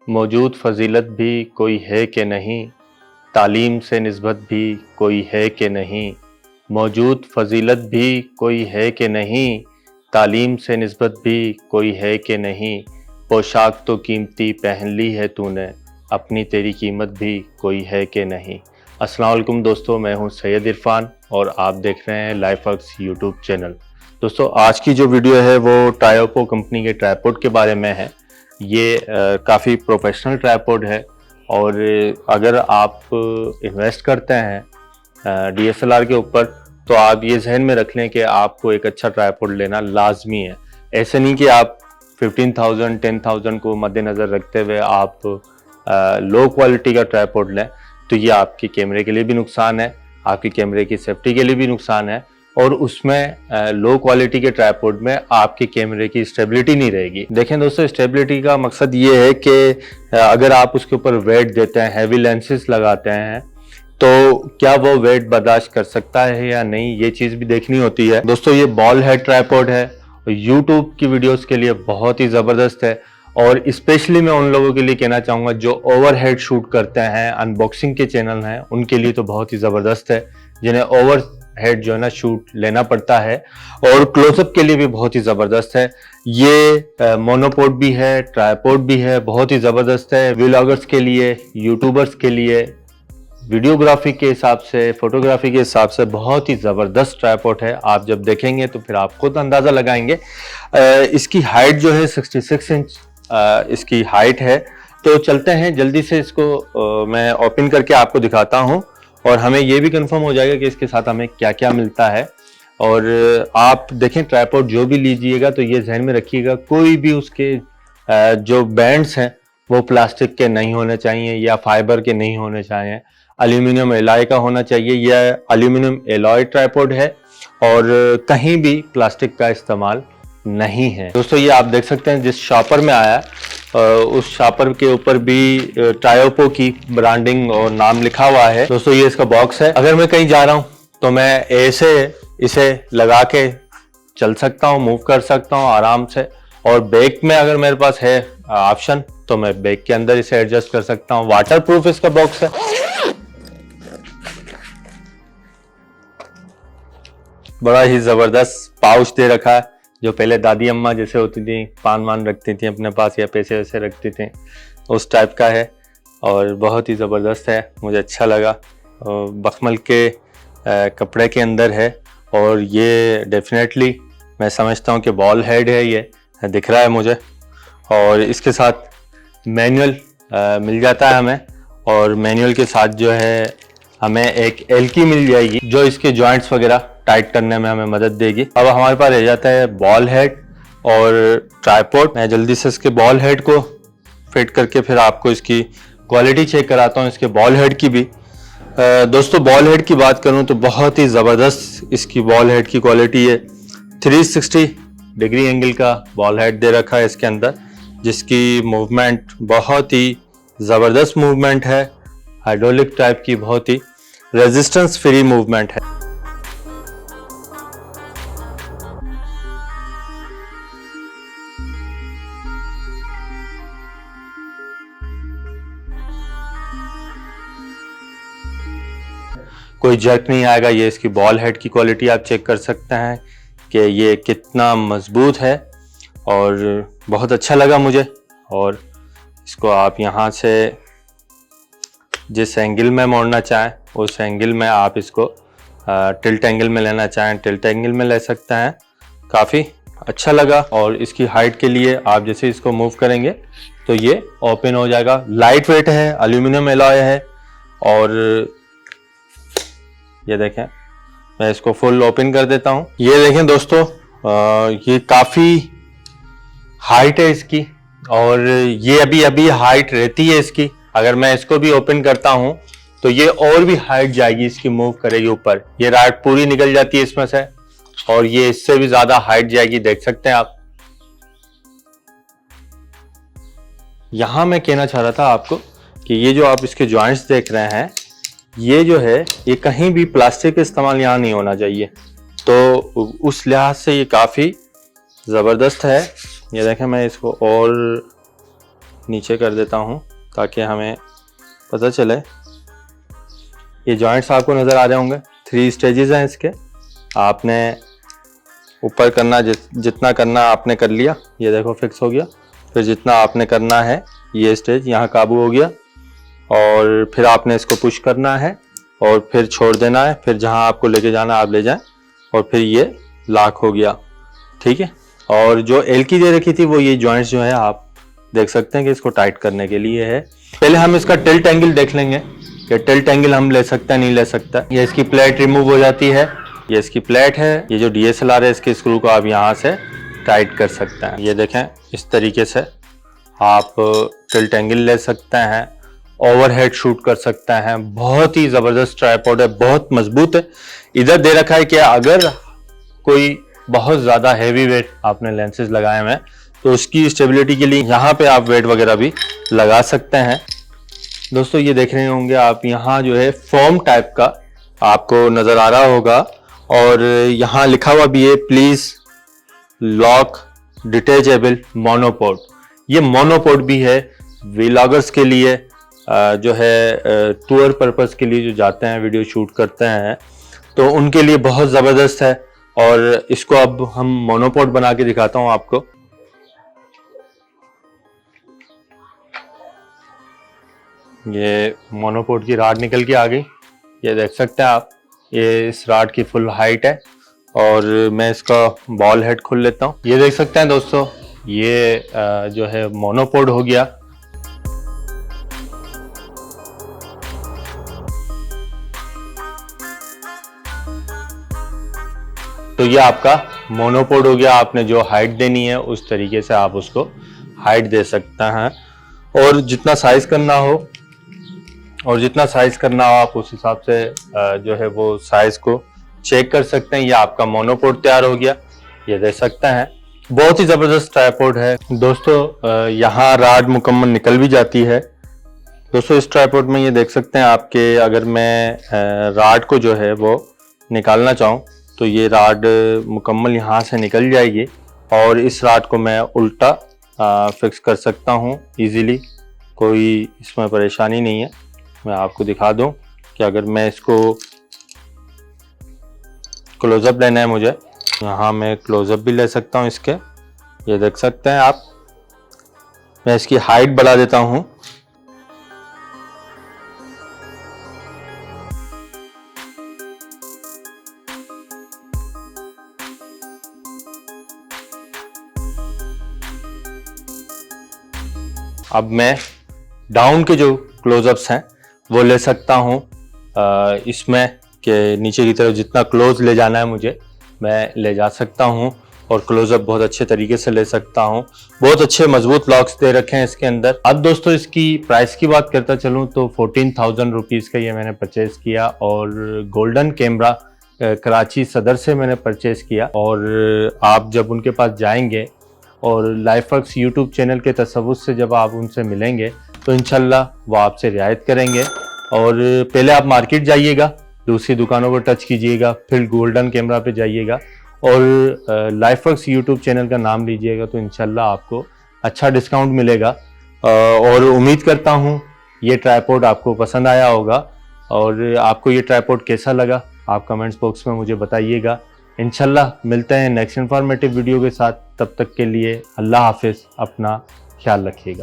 मौजूद फजीलत भी कोई है कि नहीं, तालीम से निस्बत भी कोई है कि नहीं। मौजूद फजीलत भी कोई है कि नहीं, तालीम से निस्बत भी कोई है कि नहीं। पोशाक तो कीमती पहन ली है तूने, अपनी तेरी कीमत भी कोई है कि नहीं। अस्सलाम वालेकुम दोस्तों, मैं हूं सैयद इरफान और आप देख रहे हैं लाइफवर्क्स यूट्यूब चैनल। दोस्तों, आज की जो वीडियो है वो टायोपो कंपनी के ट्राइपॉड के बारे में है। ये काफ़ी प्रोफेशनल ट्राइपॉड है और अगर आप इन्वेस्ट करते हैं DSLR के ऊपर तो आप ये जहन में रख लें कि आपको एक अच्छा ट्राइपॉड लेना लाजमी है। ऐसे नहीं कि आप 15,000 10,000 को मद्देनज़र रखते हुए आप लो क्वालिटी का ट्राइपॉड लें, तो ये आपके कैमरे के लिए भी नुकसान है, आपकी कैमरे की सेफ्टी के लिए भी नुकसान है और उसमें लो क्वालिटी के ट्राइपॉड में आपके कैमरे की स्टेबिलिटी नहीं रहेगी। देखें दोस्तों, स्टेबिलिटी का मकसद ये है कि अगर आप उसके ऊपर वेट देते हैं, हैवी लेंसेज लगाते हैं, तो क्या वो वेट बर्दाश्त कर सकता है या नहीं, ये चीज़ भी देखनी होती है। दोस्तों, ये बॉल हेड ट्राइपॉड है और यूट्यूब की वीडियोस के लिए बहुत ही ज़बरदस्त है और स्पेशली मैं उन लोगों के लिए कहना चाहूँगा जो ओवरहेड शूट करते हैं, अनबॉक्सिंग के चैनल हैं, उनके लिए तो बहुत ही ज़बरदस्त है, जिन्हें ओवर हेड जो है ना शूट लेना पड़ता है और क्लोजअप के लिए भी बहुत ही ज़बरदस्त है। ये मोनोपोड भी है, ट्राइपॉड भी है, बहुत ही ज़बरदस्त है। व्लॉगर्स के लिए, यूट्यूबर्स के लिए, वीडियोग्राफी के हिसाब से, फोटोग्राफी के हिसाब से बहुत ही ज़बरदस्त ट्राइपॉड है। आप जब देखेंगे तो फिर आप खुद अंदाज़ा लगाएंगे। इसकी हाइट जो है 66 इंच इसकी हाइट है। तो चलते हैं जल्दी से, इसको मैं ओपन करके आपको दिखाता हूँ और हमें ये भी कंफर्म हो जाएगा कि इसके साथ हमें क्या क्या मिलता है। और आप देखें, ट्राइपॉड जो भी लीजिएगा तो ये जहन में रखिएगा, कोई भी उसके जो बैंड्स हैं वो प्लास्टिक के नहीं होने चाहिए या फाइबर के नहीं होने चाहिए, एल्यूमिनियम एलॉय का होना चाहिए। यह एल्यूमिनियम एलॉय ट्राइपॉड है और कहीं भी प्लास्टिक का इस्तेमाल नहीं है। दोस्तों, ये आप देख सकते हैं जिस शॉपर में आया उस शॉपर के ऊपर भी टायोपो की ब्रांडिंग और नाम लिखा हुआ है। दोस्तों, ये इसका बॉक्स है। अगर मैं कहीं जा रहा हूं तो मैं ऐसे इसे लगा के चल सकता हूं, मूव कर सकता हूं आराम से। और बैग में अगर मेरे पास है ऑप्शन तो मैं बैग के अंदर इसे एडजस्ट कर सकता हूं। वाटर प्रूफ इसका बॉक्स है। बड़ा ही जबरदस्त पाउच दे रखा है, जो पहले दादी अम्मा जैसे होती थी, पान वान रखती थी अपने पास या पैसे वैसे रखती थी, उस टाइप का है और बहुत ही ज़बरदस्त है, मुझे अच्छा लगा। बखमल के कपड़े के अंदर है और ये डेफिनेटली मैं समझता हूँ कि बॉल हेड है, ये दिख रहा है मुझे। और इसके साथ मैनुअल मिल जाता है हमें और मैनुअल के साथ जो है हमें एक एल्की मिल जाएगी जो इसके जॉइंट्स वगैरह टाइट करने में हमें मदद देगी। अब हमारे पास रह जाता है बॉल हेड और ट्राइपॉड। मैं जल्दी से इसके बॉल हेड को फिट करके फिर आपको इसकी क्वालिटी चेक कराता हूँ, इसके बॉल हेड की भी। दोस्तों, बॉल हेड की बात करूँ तो बहुत ही ज़बरदस्त इसकी बॉल हेड की क्वालिटी है। 360 डिग्री एंगल का बॉल हेड दे रखा है इसके अंदर, जिसकी मूवमेंट बहुत ही ज़बरदस्त मूवमेंट है, हाइड्रोलिक टाइप की, बहुत ही रेजिस्टेंस फ्री मूवमेंट है। कोई जर्क नहीं आएगा। ये इसकी बॉल हेड की क्वालिटी आप चेक कर सकते हैं कि ये कितना मजबूत है और बहुत अच्छा लगा मुझे। और इसको आप यहाँ से जिस एंगल में मोड़ना चाहें उस एंगल में आप इसको टिल्ट एंगल में लेना चाहें टिल्ट एंगल में ले सकते हैं। काफ़ी अच्छा लगा। और इसकी हाइट के लिए आप जैसे इसको मूव करेंगे तो ये ओपन हो जाएगा। लाइट वेट है, एल्यूमिनियम एलॉय है और ये देखें, मैं इसको फुल ओपन कर देता हूँ। ये देखें दोस्तों, ये काफ़ी हाइट है इसकी और ये अभी हाइट रहती है इसकी। अगर मैं इसको भी ओपन करता हूँ तो ये और भी हाइट जाएगी इसकी, मूव करेगी ऊपर। ये राड पूरी निकल जाती है इसमें से और ये इससे भी ज़्यादा हाइट जाएगी, देख सकते हैं आप। यहाँ मैं कहना चाह रहा था आपको कि ये जो आप इसके जॉइंट्स देख रहे हैं, ये जो है ये कहीं भी प्लास्टिक का इस्तेमाल यहाँ नहीं होना चाहिए, तो उस लिहाज से ये काफ़ी ज़बरदस्त है। ये देखें, मैं इसको और नीचे कर देता हूँ ताकि हमें पता चले। ये जॉइंट्स आपको नज़र आ रहे होंगे, 3 स्टेजेस हैं इसके। आपने ऊपर करना जितना करना आपने कर लिया, ये देखो फिक्स हो गया। फिर जितना आपने करना है ये स्टेज यहाँ काबू हो गया, और फिर आपने इसको पुश करना है और फिर छोड़ देना है। फिर जहाँ आपको लेके जाना आप ले जाएं, और फिर ये लॉक हो गया। ठीक है। और जो एल की दे रखी थी वो ये जॉइंट्स जो है आप देख सकते हैं कि इसको टाइट करने के लिए है। पहले हम इसका टिल्ट एंगल देख लेंगे कि टिल्ट एंगल हम ले सकते हैं नहीं ले सकता। ये इसकी प्लेट रिमूव हो जाती है, ये इसकी प्लेट है। ये जो DSLR है इसके स्क्रू को आप यहाँ से टाइट कर सकते हैं। ये देखें इस तरीके से आप टिल्ट एंगल ले सकते हैं, ओवरहेड शूट कर सकते हैं। बहुत ही ज़बरदस्त ट्राइपॉड है, बहुत मजबूत है। इधर दे रखा है कि अगर कोई बहुत ज़्यादा हैवी वेट आपने लेंसेज लगाए हुए हैं तो उसकी स्टेबिलिटी के लिए यहाँ पे आप वेट वगैरह भी लगा सकते हैं। दोस्तों ये देख रहे होंगे आप, यहाँ जो है फोम टाइप का आपको नज़र आ रहा होगा, और यहाँ लिखा हुआ भी है प्लीज़ लॉक डिटेचेबल मोनोपोड। ये मोनोपोड भी है व्लॉगर्स के लिए, जो है टूर पर्पस के लिए जो जाते हैं वीडियो शूट करते हैं तो उनके लिए बहुत ज़बरदस्त है। और इसको अब हम मोनोपोड बना के दिखाता हूँ आपको। ये मोनोपोड की राड निकल के आ गई, ये देख सकते हैं आप। ये इस राड की फुल हाइट है, और मैं इसका बॉल हेड खोल लेता हूँ। ये देख सकते हैं दोस्तों, ये जो है मोनोपोड हो गया। तो ये आपका मोनोपोड हो गया। आपने जो हाइट देनी है उस तरीके से आप उसको हाइट दे सकते हैं, और जितना साइज करना हो आप उस हिसाब से जो है वो साइज को चेक कर सकते हैं। ये आपका मोनोपोड तैयार हो गया, ये देख सकते हैं। बहुत ही जबरदस्त ट्राइपॉड है दोस्तों। यहाँ राड मुकम्मल निकल भी जाती है। दोस्तों इस ट्राइपॉड में ये देख सकते हैं आपके, अगर मैं राड को जो है वो निकालना चाहूँ तो ये राड मुकम्मल यहाँ से निकल जाएगी, और इस राड को मैं उल्टा फिक्स कर सकता हूँ इजीली, कोई इसमें परेशानी नहीं है। मैं आपको दिखा दूँ कि अगर मैं इसको क्लोजअप लेना है मुझे, यहाँ मैं क्लोजअप भी ले सकता हूँ इसके। ये देख सकते हैं आप। मैं इसकी हाइट बढ़ा देता हूँ। अब मैं डाउन के जो क्लोजअप्स हैं वो ले सकता हूँ इसमें, कि नीचे की तरफ जितना क्लोज ले जाना है मुझे मैं ले जा सकता हूँ, और क्लोजअप बहुत अच्छे तरीके से ले सकता हूँ। बहुत अच्छे मजबूत लॉक्स दे रखे हैं इसके अंदर। अब दोस्तों इसकी प्राइस की बात करता चलूँ तो 14,000 रुपीज़ का ये मैंने परचेज़ किया, और गोल्डन कैमरा कराची सदर से मैंने परचेज़ किया। और आप जब उनके पास जाएंगे और लाइफवर्क्स यूट्यूब चैनल के तसव्वुर से जब आप उनसे मिलेंगे तो इंशाल्लाह वो आपसे रियायत करेंगे। और पहले आप मार्केट जाइएगा, दूसरी दुकानों को टच कीजिएगा, फिर गोल्डन कैमरा पे जाइएगा और लाइफवर्क्स यूट्यूब चैनल का नाम लीजिएगा, तो इंशाल्लाह आपको अच्छा डिस्काउंट मिलेगा। और उम्मीद करता हूँ ये ट्राइपॉड आपको पसंद आया होगा, और आपको ये ट्राइपॉड कैसा लगा आप कमेंट्स बॉक्स में मुझे बताइएगा। इंशाल्लाह मिलते हैं नेक्स्ट इन्फॉर्मेटिव वीडियो के साथ। तब तक के लिए अल्लाह हाफिज़, अपना ख्याल रखिएगा।